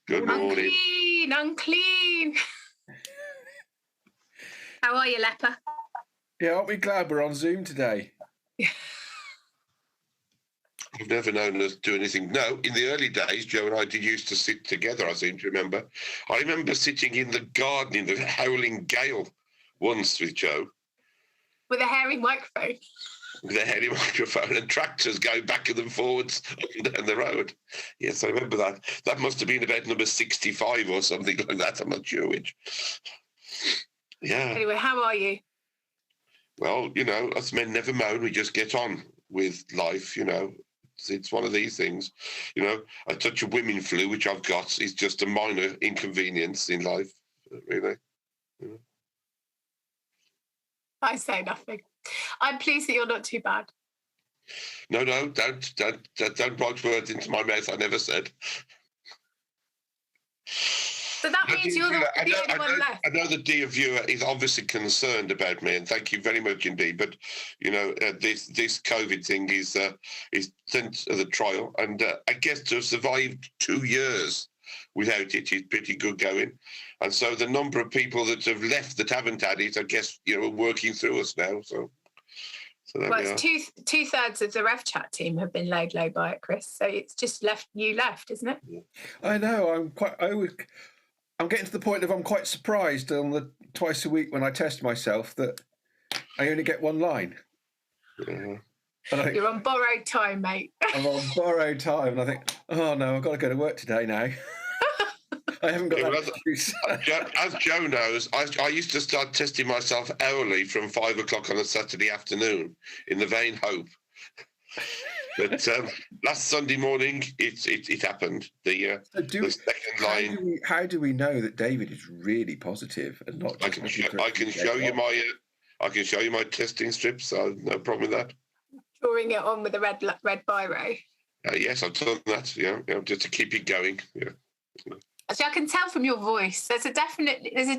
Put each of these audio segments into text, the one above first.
Good morning. Unclean, unclean. How are you, leper? Yeah, aren't we glad we're on Zoom today? I've never known us do anything. No, in the early days, Joe and I did used to sit together, I seem to remember. I remember sitting in the garden in the howling gale once with Joe. With a hairy microphone. With a hairy microphone and tractors going back and forwards up and down the road. Yes, I remember that. That must have been about number 65 or something like that. I'm not sure which. Yeah. Anyway, how are you? Well, you know, us men never moan. We just get on with life, you know. It's one of these things. You know, a touch of women flu, which I've got, is just a minor inconvenience in life, really. You know. I say nothing. I'm pleased that you're not too bad. No, don't write words into my mouth I never said. So that means you're the only one left. I know the dear viewer is obviously concerned about me, and thank you very much indeed. But you know, this COVID thing is since the trial, and I guess to have survived 2 years without it is pretty good going. And so the number of people that have left that haven't had it, I guess, you know, are working through us now. So there well, we are. it's two-thirds of the Rev Chat team have been laid low by it, Chris. So it's just you left, isn't it? Yeah. I know. I'm getting to the point of I'm quite surprised on the twice a week when I test myself that I only get one line. Yeah. You're on borrowed time, mate. I'm on borrowed time, and I think, oh no, I've got to go to work today now. I haven't got that excuse. As Joe knows, I used to start testing myself hourly from 5 o'clock on a Saturday afternoon in the vain hope. But last Sunday morning, it happened. The second line. How do we know that David is really positive and not? I can show you my testing strips. So no problem with that. Drawing it on with a red biro. Yes, I've done that. Yeah, just to keep it going. Yeah. Actually, I can tell from your voice. There's a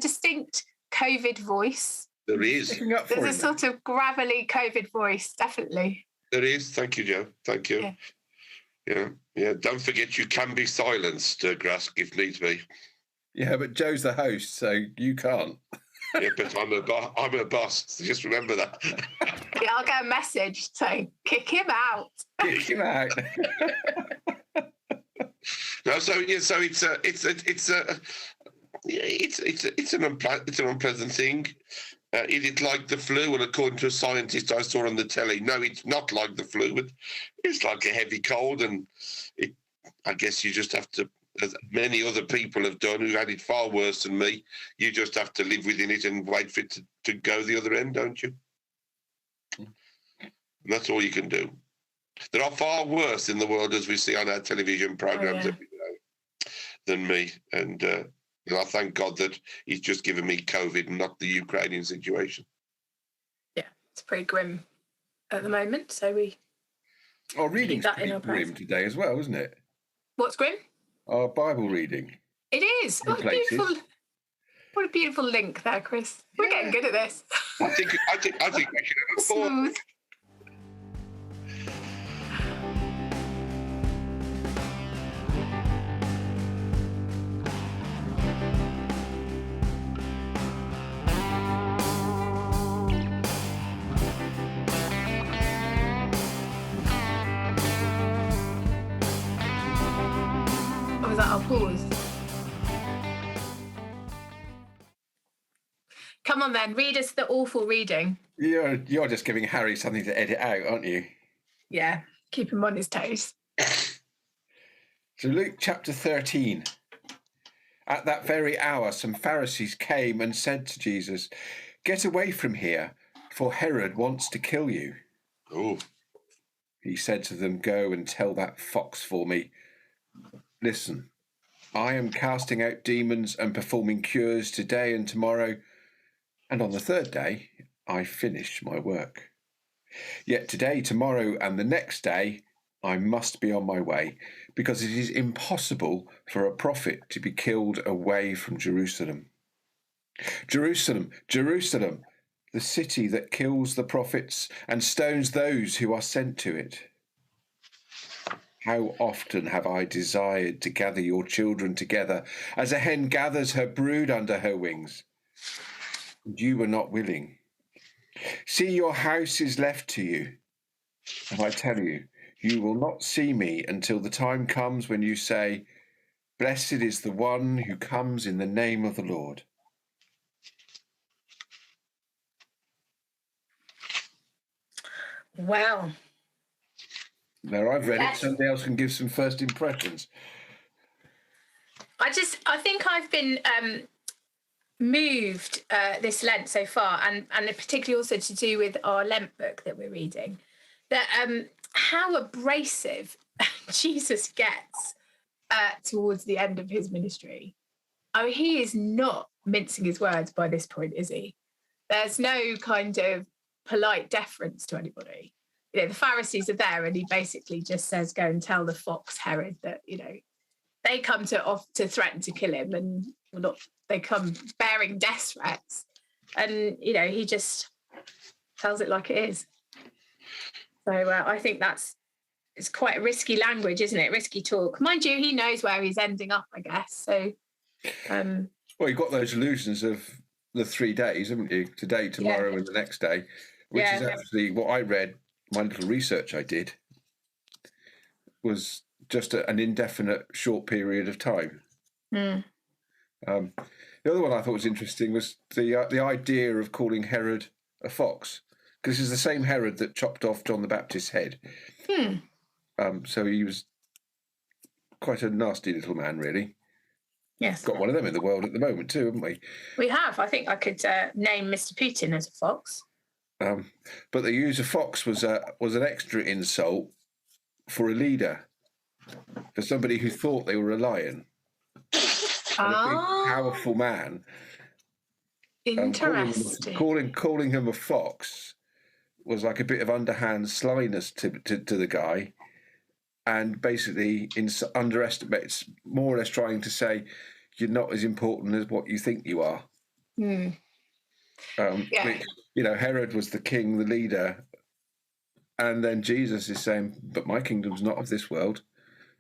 distinct COVID voice. There is. There's a sort of gravelly COVID voice, definitely. There is. Thank you, Joe. Thank you. Yeah. Don't forget, you can be silenced, Grask, if needs be. Yeah, but Joe's the host, so you can't. Yeah, but I'm a boss. So just remember that. Yeah, I'll get a message saying, "Kick him out." Kick him out. No, so it's an unpleasant thing. Is it like the flu? And according to a scientist I saw on the telly, no, it's not like the flu. But it's like a heavy cold, and I guess you just have to, as many other people have done who've had it far worse than me, you just have to live within it and wait for it to go the other end, don't you? And that's all you can do. There are far worse in the world, as we see on our television programmes every day, than me. And I thank God that he's just given me COVID and not the Ukrainian situation. Yeah, it's pretty grim at the moment. So our reading's pretty grim today as well, isn't it? What's grim? Our Bible reading. It is. What a beautiful link there, Chris. We're getting good at this. I think we should have a smooth. I'll pause. Come on then, read us the awful reading. You're just giving Harry something to edit out, aren't you? Yeah, keep him on his toes. So Luke chapter 13. At that very hour, some Pharisees came and said to Jesus, "Get away from here, for Herod wants to kill you." Oh. He said to them, "Go and tell that fox for me. Listen, I am casting out demons and performing cures today and tomorrow, and on the third day I finish my work. Yet today, tomorrow, and the next day I must be on my way, because it is impossible for a prophet to be killed away from Jerusalem. Jerusalem, Jerusalem, the city that kills the prophets and stones those who are sent to it. How often have I desired to gather your children together as a hen gathers her brood under her wings? And you were not willing. See, your house is left to you. And I tell you, you will not see me until the time comes when you say, blessed is the one who comes in the name of the Lord. Wow. Now, I've read Yes. it. Somebody else can give some first impressions. I think I've been moved this Lent so far, and particularly also to do with our Lent book that we're reading, that how abrasive Jesus gets towards the end of his ministry. I mean, he is not mincing his words by this point, is he? There's no kind of polite deference to anybody. You know, the Pharisees are there, and he basically just says, go and tell the fox Herod that, you know, they come to threaten to kill him, and they come bearing death threats, and you know, he just tells it like it is. So I think it's quite risky language, isn't it? Risky talk, mind you. He knows where he's ending up, I guess. So well, you've got those illusions of the 3 days, haven't you? Today, tomorrow, and the next day, which is actually what I read. My little research I did was just an indefinite short period of time. The other one I thought was interesting was the idea of calling Herod a fox, because this is the same Herod that chopped off John the Baptist's head. So he was quite a nasty little man, really. Yes. Got one of them in the world at the moment too, haven't we? We have. I think I could name Mr. Putin as a fox. But the use of fox was an extra insult for a leader, for somebody who thought they were a lion. And a big, powerful man. Interesting. Calling him a fox was like a bit of underhand slyness to the guy, and basically underestimates, more or less trying to say you're not as important as what you think you are. Which, you know, Herod was the king, the leader, and then Jesus is saying, but my kingdom's not of this world.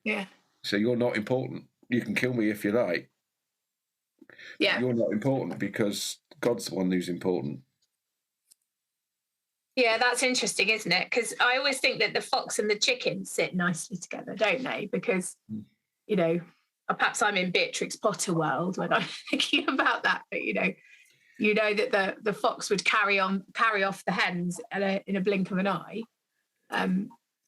Yeah. So you're not important. You can kill me if you like. Yeah. You're not important because God's the one who's important. Yeah, that's interesting, isn't it? Because I always think that the fox and the chicken sit nicely together, don't they? Because, you know, perhaps I'm in Beatrix Potter world when I'm thinking about that, but you know that the fox would carry off the hens in a blink of an eye.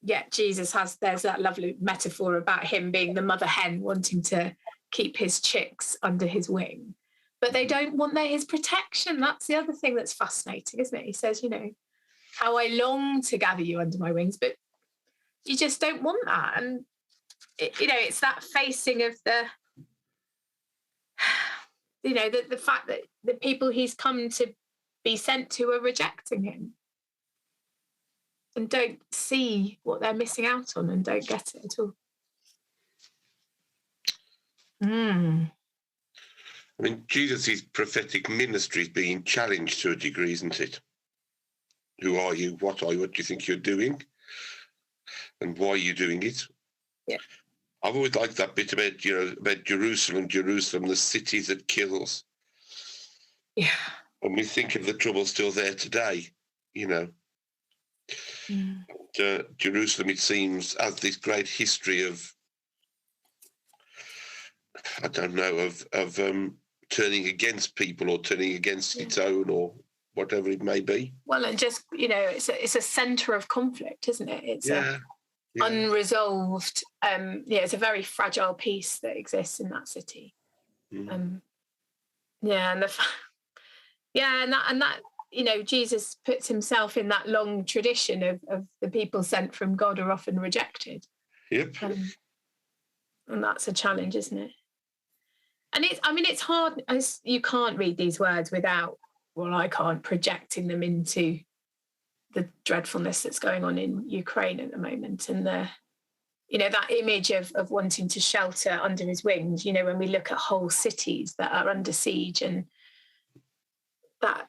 Yet Jesus there's that lovely metaphor about him being the mother hen wanting to keep his chicks under his wing, but they don't want his protection. That's the other thing that's fascinating, isn't it? He says, you know, how I long to gather you under my wings, but you just don't want that. And it's that facing of the, you know, the fact that the people he's come to be sent to are rejecting him and don't see what they're missing out on and don't get it at all. I mean, Jesus' prophetic ministry is being challenged to a degree, isn't it? Who are you? What are you? What do you think you're doing? And why are you doing it? Yeah. I've always liked that bit about Jerusalem, the city that kills. Yeah. And we think of the trouble still there today, you know. Jerusalem, it seems, has this great history of, I don't know, of turning against people or turning against its own or whatever it may be. Well, and just, you know, it's a centre of conflict, isn't it? It's unresolved. It's a very fragile peace that exists in that city. And that you know, Jesus puts himself in that long tradition of the people sent from God are often rejected. Yep. And that's a challenge, isn't it? And it's hard. You can't read these words without, well, I can't, projecting them into the dreadfulness that's going on in Ukraine at the moment, and that image of wanting to shelter under his wings. You know, when we look at whole cities that are under siege, and that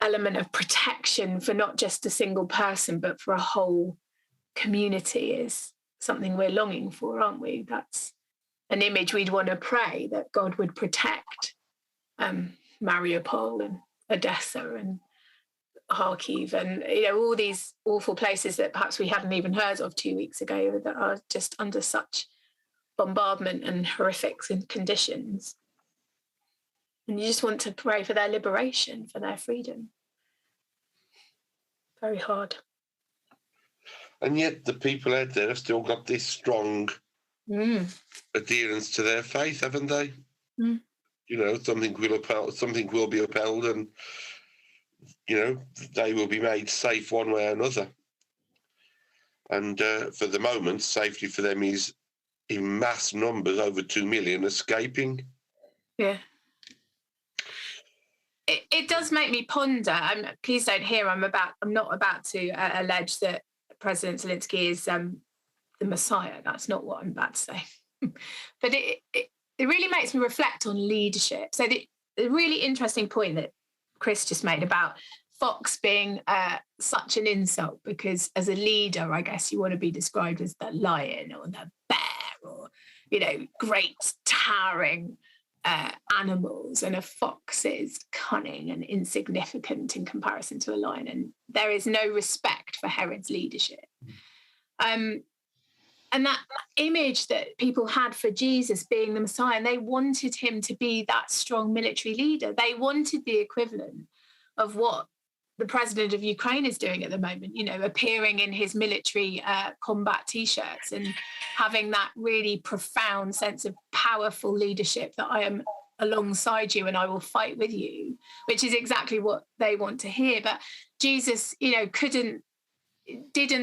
element of protection for not just a single person but for a whole community is something we're longing for, aren't we? That's an image we'd want to pray that God would protect Mariupol and Odessa and Kharkiv and all these awful places that perhaps we hadn't even heard of 2 weeks ago that are just under such bombardment and horrific conditions. And you just want to pray for their liberation, for their freedom. Very hard. And yet the people out there have still got this strong adherence to their faith, haven't they? Mm. Something will be upheld, and they will be made safe one way or another. And for the moment, safety for them is in mass numbers, over 2 million escaping. Yeah. It does make me ponder. Please don't hear. I'm not about to allege that President Zelensky is the Messiah. That's not what I'm about to say. But it really makes me reflect on leadership. So the really interesting point that Chris just made about fox being such an insult, because as a leader, I guess you want to be described as the lion or the bear or, great towering animals, and a fox is cunning and insignificant in comparison to a lion, and there is no respect for Herod's leadership. And that image that people had for Jesus being the Messiah, and they wanted him to be that strong military leader. They wanted the equivalent of what the president of Ukraine is doing at the moment, appearing in his military combat T-shirts and having that really profound sense of powerful leadership, that I am alongside you and I will fight with you, which is exactly what they want to hear. But Jesus, didn't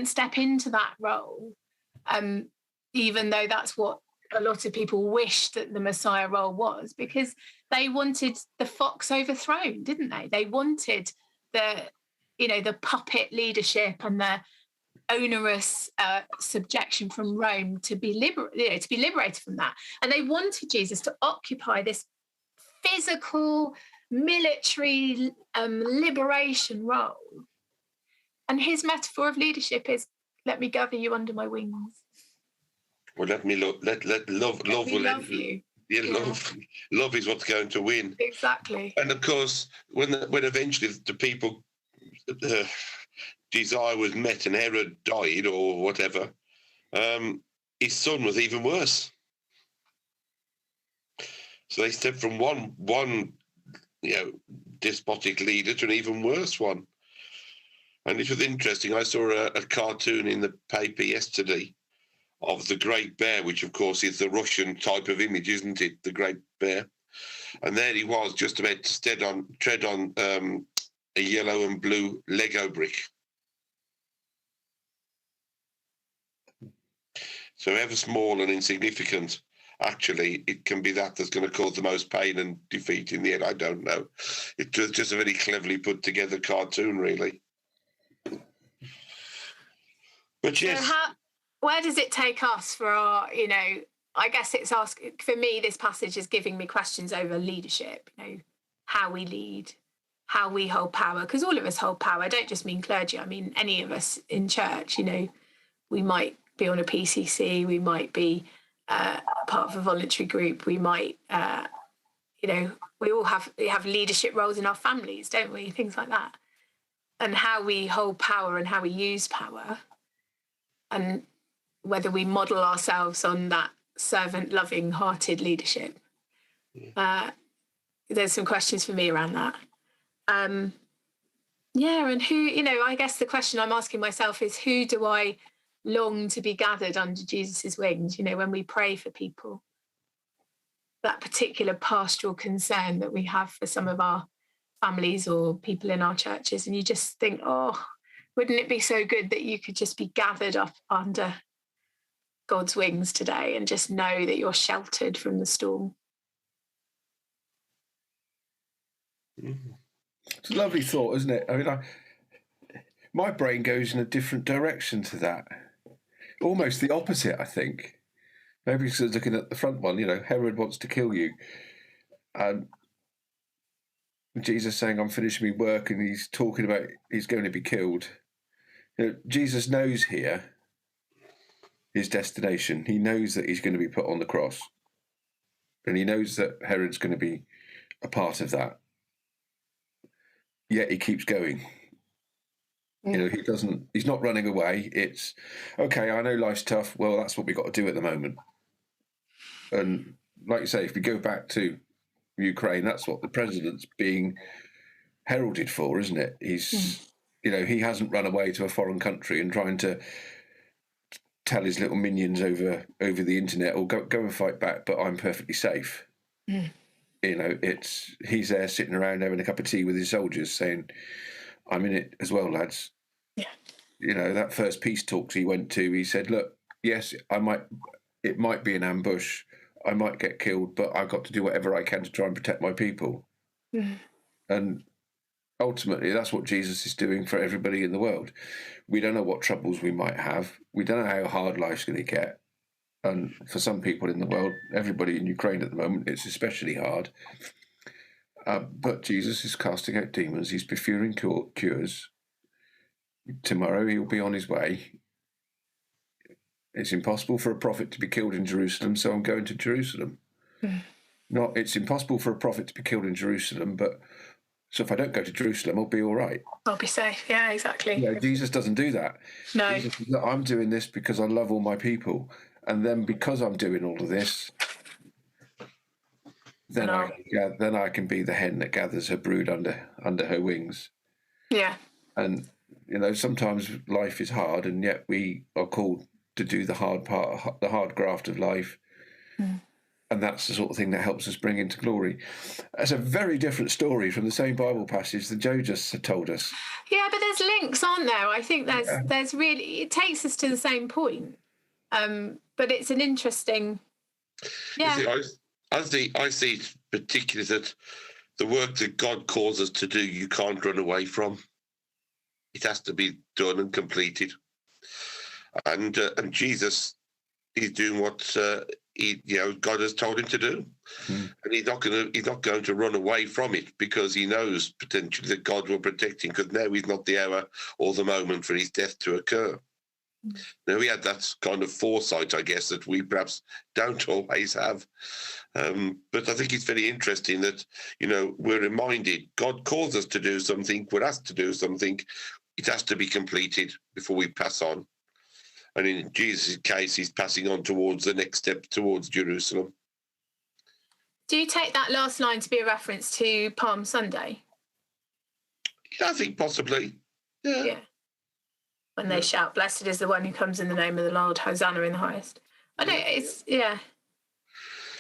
step into that role, even though that's what a lot of people wish that the Messiah role was, because they wanted the fox overthrown, didn't they? They wanted the puppet leadership and the onerous subjection from Rome to be liberated from that. And they wanted Jesus to occupy this physical military liberation role. And his metaphor of leadership is, let me gather you under my wings. Well, let love love you. Yeah, love is what's going to win. Exactly. And of course, when eventually the people desire was met and Herod died or whatever, his son was even worse. So they stepped from one despotic leader to an even worse one. And it was interesting. I saw a cartoon in the paper yesterday of the great bear, which of course is the Russian type of image, isn't it? The great bear. And there he was, just about to tread on a yellow and blue Lego brick. So ever small and insignificant, actually, it can be that's going to cause the most pain and defeat in the end. I don't know. It was just a very cleverly put together cartoon, really. But yes. So where does it take us for our, I guess it's asking, for me, this passage is giving me questions over leadership, how we lead, how we hold power, because all of us hold power. I don't just mean clergy. I mean, any of us in church, we might be on a PCC, we might be part of a voluntary group, we might, we all have leadership roles in our families, don't we? Things like that. And how we hold power and how we use power, and whether we model ourselves on that servant, loving, hearted leadership. There's some questions for me around that. And who, I guess the question I'm asking myself is, who do I long to be gathered under Jesus's wings? When we pray for people, that particular pastoral concern that we have for some of our families or people in our churches, and you just think, oh, wouldn't it be so good that you could just be gathered up under God's wings today and just know that you're sheltered from the storm? It's a lovely thought, isn't it? I mean, my brain goes in a different direction to that. Almost the opposite, I think. Maybe because looking at the front one, Herod wants to kill you. Jesus saying, I'm finishing my work, and he's talking about he's going to be killed. Jesus knows here his destination. He knows that he's going to be put on the cross, and he knows that Herod's going to be a part of that. Yet he keeps going. You know, he's not running away. It's, okay, I know life's tough. Well, that's what we've got to do at the moment. And like you say, if we go back to Ukraine, that's what the president's being heralded for, isn't it? He's, you know, he hasn't run away to a foreign country and trying to tell his little minions over the internet, or go and fight back, but I'm perfectly safe. You know, he's there sitting around having a cup of tea with his soldiers saying, I'm in it as well, lads. Yeah. You know, that first peace talks he went to, he said, look, yes, it might be an ambush, I might get killed, but I've got to do whatever I can to try and protect my people. And ultimately, that's what Jesus is doing for everybody in the world. We don't know what troubles we might have. We don't know how hard life's going to get. And for some people in the world, everybody in Ukraine at the moment, it's especially hard. But Jesus is casting out demons. He's performing cures. Tomorrow he'll be on his way. It's impossible for a prophet to be killed in Jerusalem, so I'm going to Jerusalem. It's impossible for a prophet to be killed in Jerusalem, but so if I don't go to Jerusalem, I'll be all right. I'll be safe. Yeah, exactly. You know, Jesus doesn't do that. No. Jesus says, look, I'm doing this because I love all my people. And then because I'm doing all of this, then I can be the hen that gathers her brood under her wings. Yeah. And, you know, sometimes life is hard, and yet we are called to do the hard part, the hard graft of life. And that's the sort of thing that helps us bring into glory. That's a very different story from the same Bible passage that Joe just told us. Yeah, but there's links, aren't there? I think there's really, it takes us to the same point. But it's an interesting, I see it particularly that the work that God calls us to do, you can't run away from. It has to be done and completed. And Jesus is doing what God has told him to do, and he's not going to run away from it, because he knows potentially that God will protect him, because now is not the hour or the moment for his death to occur. Now, he had that kind of foresight, I guess, that we perhaps don't always have. But I think it's very interesting that, you know, we're reminded God calls us to do something, we're asked to do something, it has to be completed before we pass on. And in Jesus' case, he's passing on towards the next step, towards Jerusalem. Do you take that last line to be a reference to Palm Sunday? Yeah, I think possibly. Yeah. When they shout, "Blessed is the one who comes in the name of the Lord, Hosanna in the highest." I don't,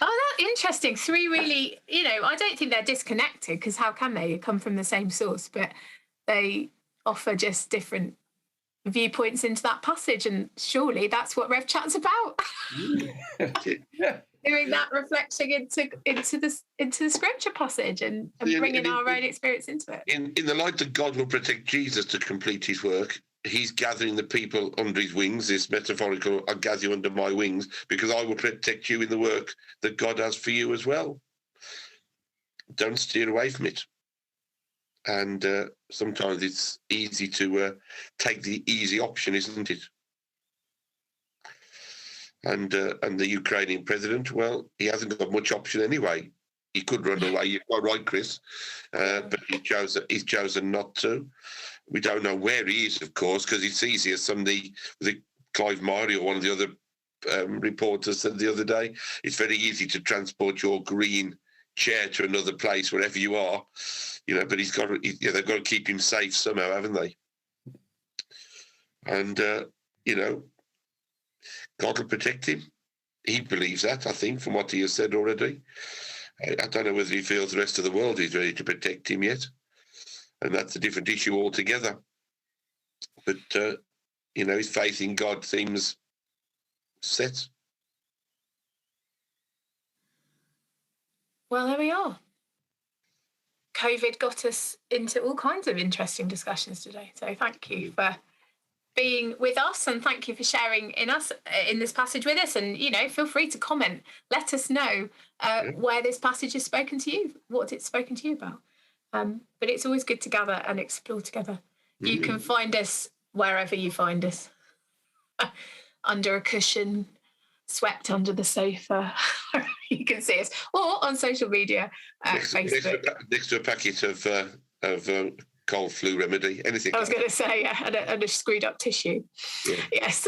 Oh, that's interesting. Three really, you know, I don't think they're disconnected, because how can they? They come from the same source, but they offer just different viewpoints into that passage, and surely that's what Rev Chat's about. Doing that reflection into the scripture passage and bringing our own experience into it. In the light that God will protect Jesus to complete his work, he's gathering the people under his wings, this metaphorical, I'll gather you under my wings, because I will protect you in the work that God has for you as well. Don't steer away from it. And sometimes it's easy to take the easy option, isn't it? And the Ukrainian president, well, he hasn't got much option anyway. He could run away. You're quite right, Chris, but he's chosen not to. We don't know where he is, of course, because it's easier. The Clive Murray, or one of the other reporters, said the other day, it's very easy to transport your green chair to another place, wherever you are, you know. But they've got to keep him safe somehow, haven't they? And you know, God will protect him. He believes that, I think, from what he has said already. I don't know whether he feels the rest of the world is ready to protect him yet, and that's a different issue altogether. But you know, his faith in God seems set. Well, there we are. COVID got us into all kinds of interesting discussions today. So thank you for being with us, and thank you for sharing in this passage with us. And, you know, feel free to comment. Let us know where this passage has spoken to you, what it's spoken to you about. But it's always good to gather and explore together. You can find us wherever you find us. under a cushion, swept under the sofa. You can see us, or on social media, Facebook. Next to a packet of cold flu remedy, anything. I was going to say, yeah, and a screwed up tissue. Yeah. Yes.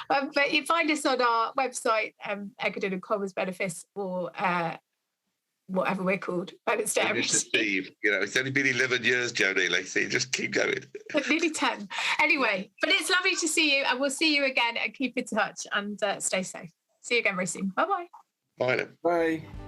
But you find us on our website, Egerton and Commons Benefice, or whatever we're called, Beaminster Area Team. You know, it's only been 11 years, Jo Neely, so you just keep going. Nearly 10. Anyway, but it's lovely to see you, and we'll see you again, and keep in touch, and stay safe. See you again very soon. Bye-bye. Bye then. Bye.